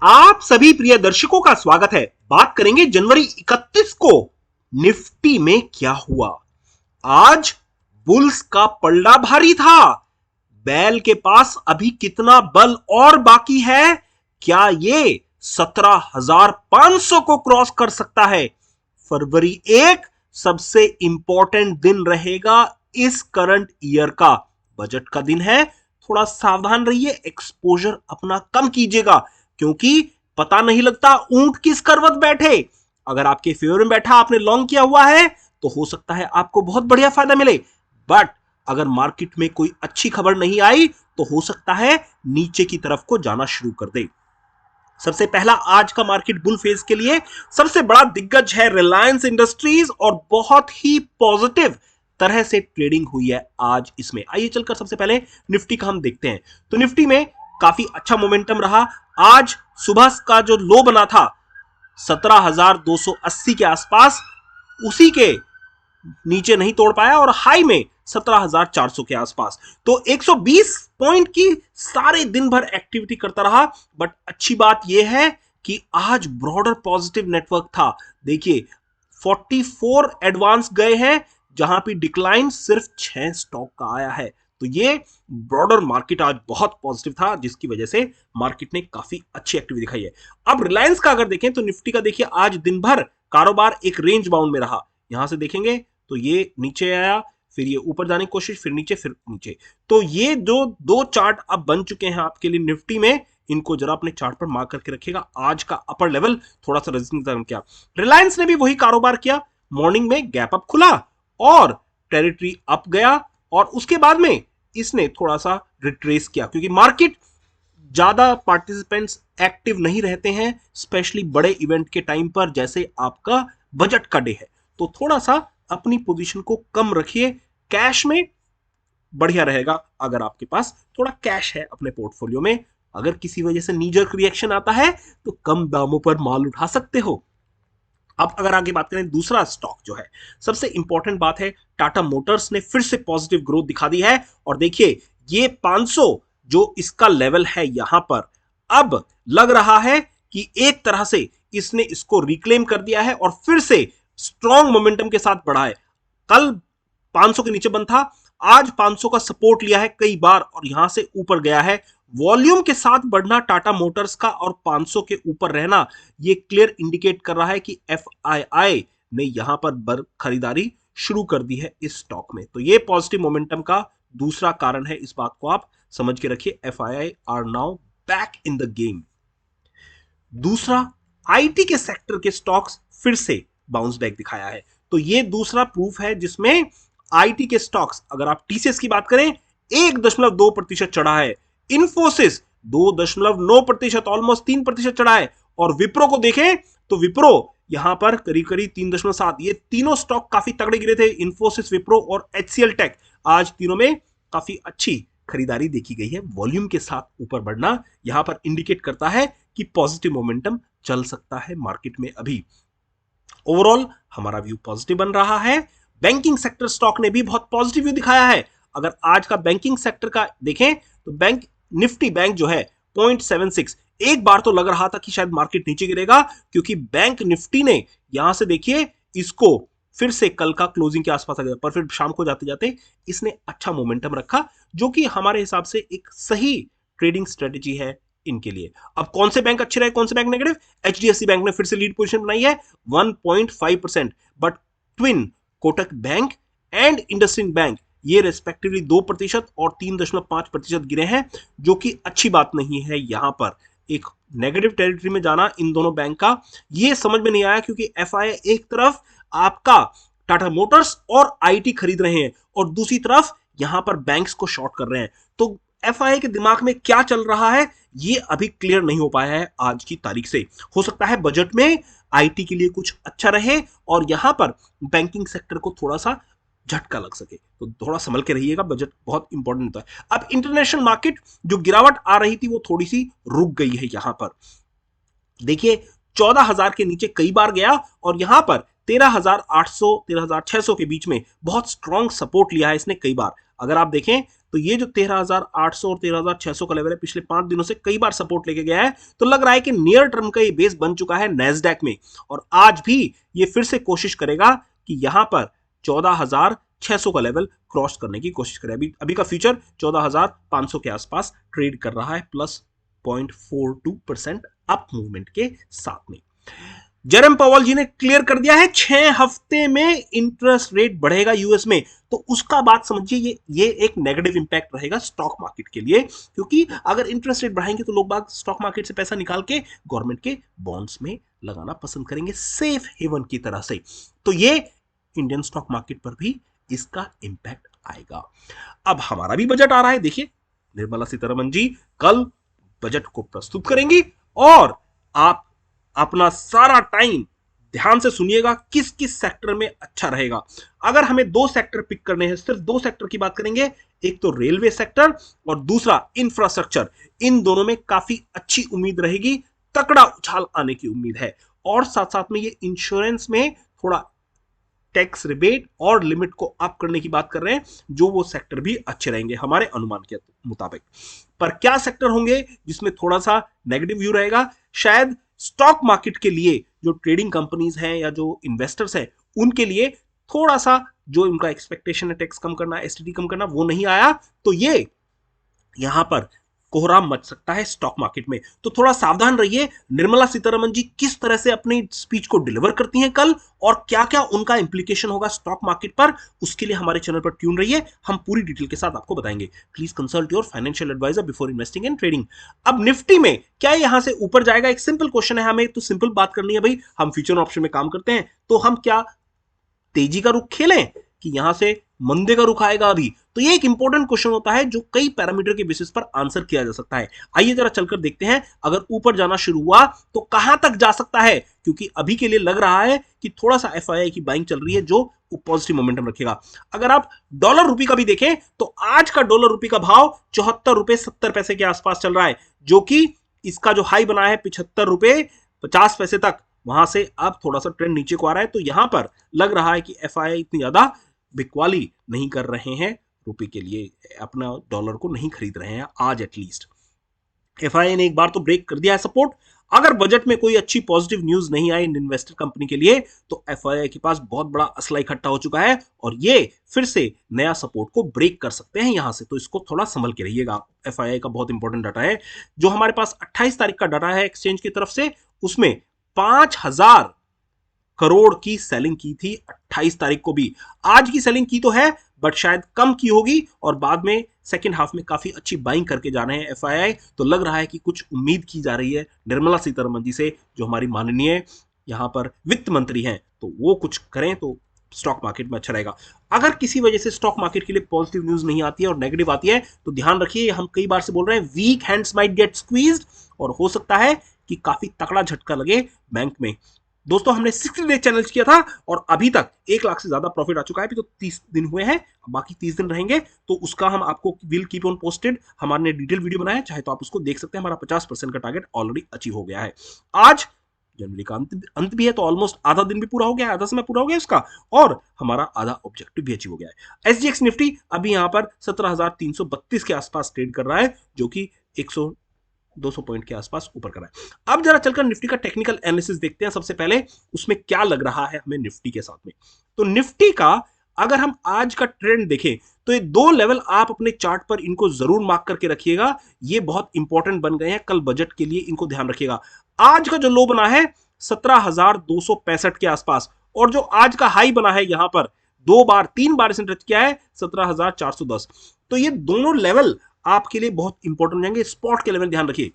आप सभी प्रिय दर्शकों का स्वागत है। बात करेंगे जनवरी 31 को निफ्टी में क्या हुआ। आज बुल्स का पलड़ा भारी था। बैल के पास अभी कितना बल और बाकी है? क्या ये 17,500 को क्रॉस कर सकता है? फरवरी 1 सबसे इंपॉर्टेंट दिन रहेगा इस करंट ईयर का। बजट का दिन है, थोड़ा सावधान रहिए, एक्सपोजर अपना कम कीजिएगा, क्योंकि पता नहीं लगता ऊंट किस करवट बैठे। अगर आपके फेवर में बैठा, आपने लॉन्ग किया हुआ है, तो हो सकता है आपको बहुत बढ़िया फायदा मिले। बट अगर मार्केट में कोई अच्छी खबर नहीं आई तो हो सकता है नीचे की तरफ को जाना शुरू कर दे। सबसे पहला आज का मार्केट बुल फेज के लिए सबसे बड़ा दिग्गज है रिलायंस इंडस्ट्रीज, और बहुत ही पॉजिटिव तरह से ट्रेडिंग हुई है आज इसमें। आइए चलकर सबसे पहले निफ्टी का हम देखते हैं। तो निफ्टी में काफी अच्छा मोमेंटम रहा। आज सुबह का जो लो बना था 17,280 के आसपास, उसी के नीचे नहीं तोड़ पाया और हाई में 17,400 के आसपास। तो 120 पॉइंट की सारे दिन भर एक्टिविटी करता रहा। बट अच्छी बात यह है कि आज ब्रॉडर पॉजिटिव नेटवर्क था। देखिए 44 एडवांस गए हैं, जहां पे डिक्लाइन सिर्फ 6 स्टॉक का आया है। तो ये ब्रॉडर मार्केट आज बहुत पॉजिटिव था, जिसकी वजह से मार्केट ने काफी अच्छी एक्टिविटी दिखाई है। अब रिलायंस का अगर देखें तो निफ्टी का देखिए आज दिन भर कारोबार एक रेंज बाउंड में रहा। यहां से देखेंगे तो ये नीचे आया, फिर ये ऊपर जाने की कोशिश, फिर नीचे, फिर नीचे। तो ये जो दो चार्ट अब बन चुके हैं आपके लिए निफ्टी में, इनको जरा अपने चार्ट पर मार्क करके रखिएगा। आज का अपर लेवल थोड़ा सा रेजिस्टेंस किया। रिलायंस ने भी वही कारोबार किया। मॉर्निंग में गैप अप खुला और टेरिटरी अप गया, और उसके बाद में इसने थोड़ा सा रिट्रेस किया, क्योंकि मार्केट ज्यादा पार्टिसिपेंट्स एक्टिव नहीं रहते हैं, स्पेशली बड़े इवेंट के टाइम पर, जैसे आपका बजट का डे है। तो थोड़ा सा अपनी पोजीशन को कम रखिए। कैश में बढ़िया रहेगा अगर आपके पास थोड़ा कैश है अपने पोर्टफोलियो में। अगर किसी वजह से नीजर रिएक्शन आता है तो कम दामों पर माल उठा सकते हो। अब अगर आगे बात करें, दूसरा स्टॉक जो है, सबसे इंपॉर्टेंट बात है, टाटा मोटर्स ने फिर से पॉजिटिव ग्रोथ दिखा दी है। और देखिए ये 500 जो इसका लेवल है, यहां पर अब लग रहा है कि एक तरह से इसने इसको रिक्लेम कर दिया है और फिर से स्ट्रॉन्ग मोमेंटम के साथ बढ़ा है। कल 500 के नीचे बंद था, आज 500 का सपोर्ट लिया है कई बार और यहां से ऊपर गया है। वॉल्यूम के साथ बढ़ना टाटा मोटर्स का और 500 के ऊपर रहना, यह क्लियर इंडिकेट कर रहा है कि एफआईआई ने यहां पर खरीदारी शुरू कर दी है इस स्टॉक में। तो यह पॉजिटिव मोमेंटम का दूसरा कारण है। इस बात को आप समझ के रखिए। FII are now back in the game. दूसरा, आईटी के सेक्टर के स्टॉक्स फिर से बाउंस बैक दिखाया है। तो यह दूसरा प्रूफ है जिसमें आईटी के स्टॉक्स, अगर आप टीसीएस की बात करें 1.2% चढ़ा है, इन्फोसिस 2.9%, ऑलमोस्ट 3% चढ़ा है, और विप्रो को देखें तो विप्रो यहां पर करीब करीब 3.7। ये तीनों स्टॉक काफी तगड़े गिरे थे, इन्फोसिस, विप्रो और एचसीएल टेक। आज तीनों में काफी अच्छी खरीदारी देखी गई है। वॉल्यूम के साथ ऊपर बढ़ना यहां पर इंडिकेट करता है कि पॉजिटिव मोमेंटम चल सकता है मार्केट में अभी। ओवरऑल हमारा व्यू पॉजिटिव बन रहा है। बैंकिंग सेक्टर स्टॉक ने भी बहुत पॉजिटिव व्यू दिखाया है। अगर आज का बैंकिंग सेक्टर का देखें तो बैंक निफ्टी बैंक जो है 0.76, एक बार तो लग रहा था कि शायद मार्केट नीचे गिरेगा, क्योंकि बैंक निफ्टी ने यहां से देखिए इसको फिर से कल का क्लोजिंग के आसपास आ गया, पर फिर शाम को जाते जाते इसने अच्छा मोमेंटम रखा, जो कि हमारे हिसाब से एक सही ट्रेडिंग स्ट्रेटेजी है इनके लिए। अब कौन से बैंक अच्छे रहे, कौन से बैंक नेगेटिव? एचडीएफसी बैंक ने फिर से लीड पोजीशन बनाई है 1.5%, but twin Kotak bank and IndusInd bank ये रेस्पेक्टिवली 2% और 3.5% गिरे हैं, जो कि अच्छी बात नहीं है। यहां पर एक नेगेटिव टेरिटरी में जाना इन दोनों बैंक का ये समझ में नहीं आया, क्योंकि एफआईआई एक तरफ आपका टाटा मोटर्स और आईटी खरीद रहे हैं और दूसरी तरफ यहां पर बैंक्स को शॉर्ट कर रहे हैं। तो एफआईआई के दिमाग में क्या चल रहा है ये अभी क्लियर नहीं हो पाया है आज की तारीख से। हो सकता है बजट में आईटी के लिए कुछ अच्छा रहे और यहां पर बैंकिंग सेक्टर को थोड़ा सा झटका लग सके, तो थोड़ा संभल के रहिएगा, बजट बहुत इंपॉर्टेंट होता है। अब इंटरनेशनल मार्केट जो गिरावट आ रही थी वो थोड़ी सी रुक गई है। यहां पर देखिए 14,000 के नीचे कई बार गया और यहां पर 13,800 13,600 के बीच में बहुत स्ट्रॉन्ग सपोर्ट लिया है इसने कई बार। अगर आप देखें तो ये जो 13,800 और 13,600 का लेवल है पिछले 5 दिनों से कई बार सपोर्ट लेके गया है, तो लग रहा है कि नियर टर्म का ये बेस बन चुका है नैस्डैक में, और आज भी ये फिर से कोशिश करेगा कि यहां पर 14,600 का लेवल क्रॉस करने की कोशिश करे। अभी का फ्यूचर 14,500 के आसपास ट्रेड कर रहा है, प्लस 0.42% अप मूवमेंट के साथ में। जेरम पावेल जी ने क्लियर कर दिया है 6 हफ्ते में इंटरेस्ट रेट बढ़ेगा यूएस में, तो उसका बात समझिए, ये एक नेगेटिव इंपैक्ट रहेगा स्टॉक मार्केट के लिए, क्योंकि अगर इंटरेस्ट रेट बढ़ाएंगे तो लोग बाग स्टॉक मार्केट से पैसा निकाल के गवर्नमेंट के बॉन्ड्स में लगाना पसंद करेंगे, सेफ हेवन की तरह से। तो ये इंडियन स्टॉक मार्केट पर भी इसका इंपैक्ट आएगा। अब हमारा भी बजट आ रहा है, देखिए निर्मला सीतारमण जी कल बजट को प्रस्तुत करेंगी, और आप अपना सारा टाइम ध्यान से सुनिएगा किस किस सेक्टर में अच्छा रहेगा। अगर हमें 2 सेक्टर पिक करने हैं, सिर्फ 2 सेक्टर की बात करेंगे, एक तो रेलवे सेक्टर और दूसरा इंफ्रास्ट्रक्चर। इन दोनों में काफी अच्छी उम्मीद रहेगी, तगड़ा उछाल आने की उम्मीद है। और साथ साथ में ये इंश्योरेंस में थोड़ा टैक्स रिबेट और लिमिट को अप करने की बात कर रहे हैं, जो वो सेक्टर भी अच्छे रहेंगे हमारे अनुमान के मुताबिक। पर क्या सेक्टर होंगे जिसमें थोड़ा सा नेगेटिव व्यू रहेगा? शायद स्टॉक मार्केट के लिए जो ट्रेडिंग कंपनीज हैं या जो इन्वेस्टर्स हैं, उनके लिए थोड़ा सा जो उनका एक्सपेक्टेशन है टैक्स कम करना, एसटीटी कम करना, वो नहीं आया, तो ये यहां पर कोहराम मच सकता है स्टॉक मार्केट में। तो थोड़ा सावधान रहिए। निर्मला सीतारमण जी किस तरह से अपनी स्पीच को डिलीवर करती हैं कल, और क्या क्या उनका इंप्लीकेशन होगा स्टॉक मार्केट पर, उसके लिए हमारे चैनल पर ट्यून रहिए, हम पूरी डिटेल के साथ आपको बताएंगे। Please consult your financial advisor before investing in trading. अब निफ्टी में क्या यहां से ऊपर जाएगा? एक सिंपल क्वेश्चन है, हमें तो सिंपल बात करनी है भाई, हम फ्यूचर ऑप्शन में काम करते हैं, तो हम क्या तेजी का रुख खेलें कि यहां से मंदे का रुख आएगा अभी? तो ये एक इंपॉर्टेंट क्वेश्चन होता है जो कई पैरामीटर के बेसिस पर आंसर किया जा सकता है। आइए जरा चलकर देखते हैं, अगर ऊपर जाना शुरू हुआ तो कहां तक जा सकता है, क्योंकि अभी के लिए लग रहा है कि थोड़ा सा एफआईआई की बाइंग चल रही है जो पॉजिटिव मोमेंटम रखेगा। अगर आप डॉलर रुपये का भी देखें तो आज का डॉलर रुपये का भाव 74 रुपए 70 पैसे के आसपास चल रहा है, जो कि इसका जो हाई बना है 75 रुपए 50 पैसे तक, वहां से अब थोड़ा सा ट्रेंड नीचे को आ रहा है। तो यहां पर लग रहा है कि एफआईआई इतनी ज्यादा बिकवाली नहीं कर रहे हैं रुपए के लिए, अपना डॉलर को नहीं खरीद रहे हैं आज एटलीस्ट। एफआईआई ने एक बार तो ब्रेक कर दिया है सपोर्ट। अगर बजट में कोई अच्छी पॉजिटिव न्यूज नहीं आई इन्वेस्टर कंपनी के लिए, तो एफआईआई के पास बहुत बड़ा असला इकट्ठा हो चुका है, और ये फिर से नया सपोर्ट को ब्रेक कर सकते हैं यहां से। तो इसको थोड़ा संभल के रहिएगा। एफआईआई का बहुत इंपॉर्टेंट डाटा है जो हमारे पास 28 तारीख का डाटा है एक्सचेंज की तरफ से, उसमें 5,000 करोड़ की सेलिंग की थी 28 तारीख को भी। आज की सेलिंग की तो है, बट शायद कम की होगी, और बाद में सेकेंड हाफ में काफी अच्छी बाइंग करके जा रहे हैं एफआईआई। तो लग रहा है कि कुछ उम्मीद की जा रही है निर्मला सीतारमण जी से, जो हमारी माननीय यहां पर वित्त मंत्री हैं, तो वो कुछ करें तो स्टॉक मार्केट में अच्छा रहेगा। अगर किसी वजह से स्टॉक मार्केट के लिए पॉजिटिव न्यूज नहीं आती है और नेगेटिव आती है, तो ध्यान रखिए, हम कई बार से बोल रहे हैं, weak hands might get squeezed, और हो सकता है कि काफी तकड़ा झटका लगे बैंक में। दोस्तों, हमने 60 डे चैलेंज किया था और अभी तक 1 लाख से ज्यादा प्रॉफिट आ चुका है। अभी तो 30 दिन हुए हैं, बाकी 30 दिन रहेंगे, तो उसका हम आपको विल कीप ऑन पोस्टेड। हमारे डिटेल वीडियो बनाया है, चाहे तो आप उसको देख सकते हैं। हमारा 50% का टारगेट ऑलरेडी अचीव हो गया है। आज जनवरी का अंत भी है, तो ऑलमोस्ट आधा दिन भी पूरा हो गया है, आधा समय पूरा हो गया इसका, और हमारा आधा ऑब्जेक्टिव भी अचीव हो गया है। एसजीएक्स निफ्टी अभी यहां पर 17,332 के आसपास ट्रेड कर रहा है, जो कि 200 पॉइंट के आसपास ऊपर कर रहा है। अब जरा चलकर निफ्टी का टेक्निकल एनालिसिस देखते हैं। सबसे पहले उसमें क्या लग रहा है हमें निफ्टी के साथ में। तो निफ्टी का अगर हम आज का ट्रेंड देखें, तो ये 2 लेवल आप अपने चार्ट पर इनको जरूर मार्क करके रखिएगा, ये बहुत इंपॉर्टेंट बन गए हैं कल बजट के लिए, इनको ध्यान रखिएगा। आज का जो लो बना है 17,265 के आसपास, और जो आज का हाई बना है यहां पर 3 बार इसने टच किया है 17,410। तो ये दोनों लेवल आपके लिए बहुत इंपॉर्टेंट हो जाएंगे। स्पॉट के लेवल ध्यान रखिए,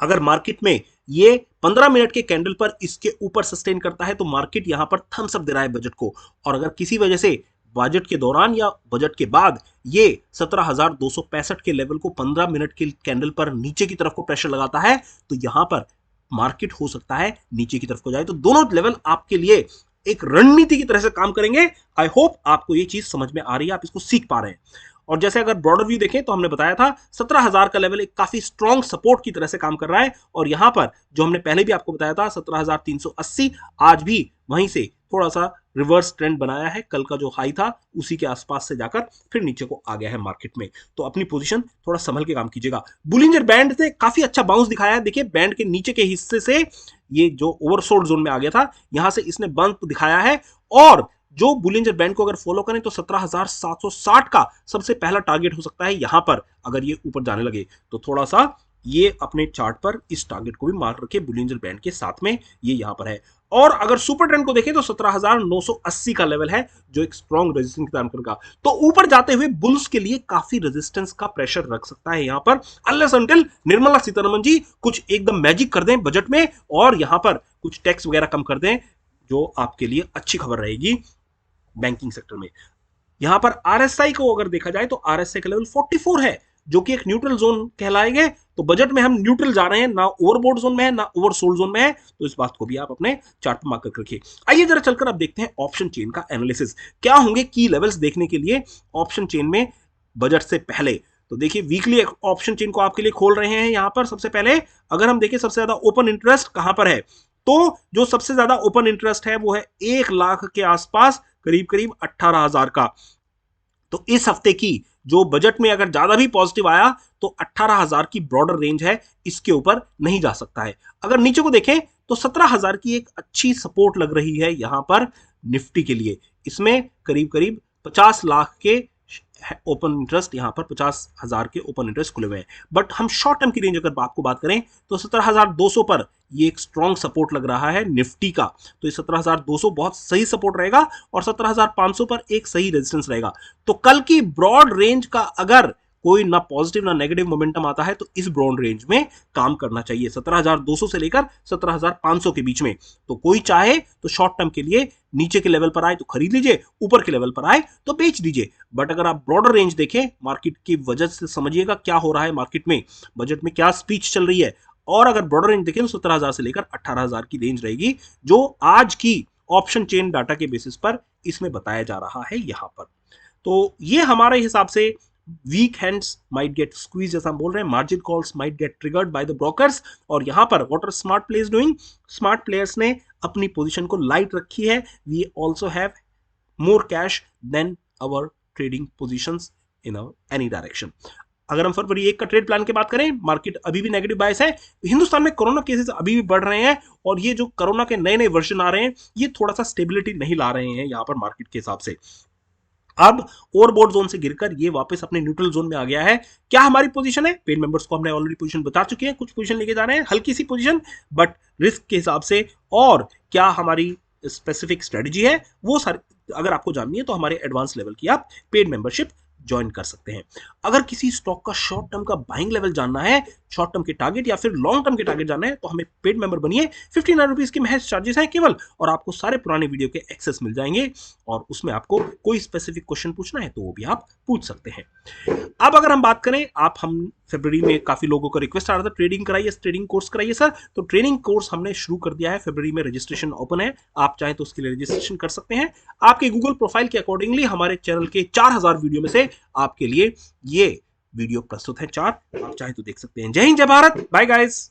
अगर मार्केट में ये 15 मिनट के कैंडल पर इसके ऊपर सस्टेन करता है, तो मार्केट यहां पर थम्स अप दे रहा है बजट को। और अगर किसी वजह से बजट के दौरान या बजट के बाद ये 17,265 के लेवल को 15 मिनट के कैंडल पर नीचे की तरफ को प्रेशर लगाता है, तो यहां पर मार्केट हो सकता है नीचे की तरफ को जाए। तो दोनों लेवल आपके लिए एक रणनीति की तरह से काम करेंगे। आई होप आपको ये चीज समझ में आ रही है, आप इसको सीख पा रहे हैं। और जैसे अगर ब्रॉडर व्यू देखें, तो हमने बताया था 17,000 का लेवल एक काफी स्ट्रॉन्ग सपोर्ट की तरह से काम कर रहा है, और यहां पर जो हमने पहले भी आपको बताया था 17,380, आज भी वहीं से थोड़ा सा रिवर्स ट्रेंड बनाया है, कल का जो हाई था उसी के आसपास से जाकर फिर नीचे को आ गया है मार्केट में। तो अपनी पोजीशन थोड़ा संभल के काम कीजिएगा। बुलिंजर बैंड से काफी अच्छा बाउंस दिखाया है, देखिए बैंड के नीचे के हिस्से से ये जो ओवरसोल्ड जोन में आ गया था, यहां से इसने बंप दिखाया है, और जो बुलिंजर बैंड को अगर फॉलो करें तो 17,760 का सबसे पहला टारगेट हो सकता है यहां पर, अगर ये ऊपर जाने लगे तो थोड़ा सा ये अपने चार्ट पर इस टारगेट को भी मार्क रखे बुलिंजर बैंड के साथ में, ये यहां पर है। और अगर सुपर ट्रेंड को देखें तो 17,980 का लेवल है जो एक स्ट्रॉन्ग रेजिस्टेंस काम करेगा। तो ऊपर जाते हुए बुल्स के लिए काफी रेजिस्टेंस का प्रेशर रख सकता है यहां पर, अनलेस अनटिल निर्मला सीतारमण जी कुछ एकदम मैजिक कर दें बजट में और यहां पर कुछ टैक्स वगैरह कम कर दें, जो आपके लिए अच्छी खबर रहेगी बैंकिंग सेक्टर में। यहां पर आरएसआई को अगर देखा जाए तो आरएसआई का लेवल 44 है, जो कि एक न्यूट्रल जोन कहलाएंगे। तो बजट में हम न्यूट्रल जा रहे हैं, ना ओवरबोर्ड जोन में है ना ओवरसोल्ड जोन में है, तो इस बात को भी आप अपने चार्ट पर मार्क करके रखिए। आइए जरा चलकर आप देखते हैं ऑप्शन चेन का एनालिसिस, क्या होंगे की लेवल्स देखने के लिए ऑप्शन चेन में बजट से पहले। तो देखिए वीकली ऑप्शन चेन को आपके लिए खोल रहे हैं। यहां पर सबसे पहले अगर हम देखें सबसे ज्यादा ओपन इंटरेस्ट कहां पर है, तो जो सबसे ज्यादा ओपन इंटरेस्ट है वो है 1 लाख के आसपास, करीब करीब 18,000 का। तो इस हफ्ते की जो बजट में अगर ज्यादा भी पॉजिटिव आया तो 18,000 की ब्रॉडर रेंज है, इसके ऊपर नहीं जा सकता है। अगर नीचे को देखें तो 17,000 की एक अच्छी सपोर्ट लग रही है यहां पर निफ्टी के लिए। इसमें करीब करीब 50 लाख के ओपन इंटरेस्ट, यहां पर 50,000 के ओपन इंटरेस्ट खुले हुए हैं। बट हम शॉर्ट टर्म की रेंज अगर आपको बात करें तो 17,200 पर ये एक स्ट्रॉन्ग सपोर्ट लग रहा है निफ्टी का। तो ये 17,200 बहुत सही सपोर्ट रहेगा और 17,500 पर एक सही रेजिस्टेंस रहेगा। तो कल की ब्रॉड रेंज का अगर कोई ना पॉजिटिव ना नेगेटिव मोमेंटम आता है तो इस ब्रॉड रेंज में काम करना चाहिए, 17,200 से लेकर 17,500 के बीच में। तो कोई चाहे तो शॉर्ट टर्म के लिए नीचे के लेवल पर आए तो खरीद लीजिए, ऊपर के लेवल पर आए तो बेच दीजिए। बट अगर आप ब्रॉडर रेंज देखें मार्केट की वजह से समझिएगा क्या हो रहा है मार्केट में, बजट में क्या स्पीच चल रही है। और अगर ब्रॉडर रेंज देखें तो 17,000 से लेकर 18,000 की रेंज रहेगी, जो आज की ऑप्शन चेन डाटा के बेसिस पर इसमें बताया जा रहा है यहां पर। तो ये हमारे हिसाब से weak hands might get squeeze, जैसा हम बोल रहे हैं, margin calls might get triggered by the brokers. और यहां पर what are smart players doing, smart players ने अपनी पोजीशन को लाइट रखी है। We also have more cash than our trading positions in our any direction. अगर हम फरवरी 1 का ट्रेड प्लान की बात करें, मार्केट अभी भी नेगेटिव बायस है। हिंदुस्तान में कोरोना केसेस अभी भी बढ़ रहे हैं और ये जो कोरोना के नए नए वर्जन आ रहे हैं ये थोड़ा सा स्टेबिलिटी नहीं ला रहे हैं यहां पर मार्केट के हिसाब से। अब ओवरबोर्ड जोन से गिरकर ये वापस अपने न्यूट्रल जोन में आ गया है। क्या हमारी पोजीशन है, पेड मेंबर्स को हमने ऑलरेडी पोजीशन बता चुके हैं, कुछ पोजीशन लेके जा रहे हैं, हल्की सी पोजीशन बट रिस्क के हिसाब से। और क्या हमारी स्पेसिफिक स्ट्रेटजी है वो सारी अगर आपको जाननी है तो हमारे एडवांस लेवल की आप पेड मेंबरशिप ज्वाइन कर सकते हैं। अगर किसी स्टॉक का शॉर्ट टर्म का बाइंग लेवल जानना है, शॉर्ट टर्म के टारगेट या फिर लॉन्ग टर्म के टारगेट जानना है तो हमें पेड मेंबर बनिए। 59 रुपीज के महज चार्जेस हैं केवल, और आपको सारे पुराने वीडियो के एक्सेस मिल जाएंगे। और उसमें आपको कोई स्पेसिफिक क्वेश्चन पूछना है तो वो भी आप पूछ सकते हैं। अब अगर हम बात करें, हम फरवरी में काफी लोगों का रिक्वेस्ट आ रहा था ट्रेडिंग कराइए, ट्रेडिंग कोर्स कराइए सर, तो ट्रेडिंग कोर्स हमने शुरू कर दिया है। फरवरी में रजिस्ट्रेशन ओपन है, आप चाहें तो उसके लिए रजिस्ट्रेशन कर सकते हैं। आपके गूगल प्रोफाइल के अकॉर्डिंगली हमारे चैनल के 4,000 वीडियो में से आपके लिए ये वीडियो प्रस्तुत है 4, आप चाहें तो देख सकते हैं। जय हिंद, जय भारत, बाय गाइस।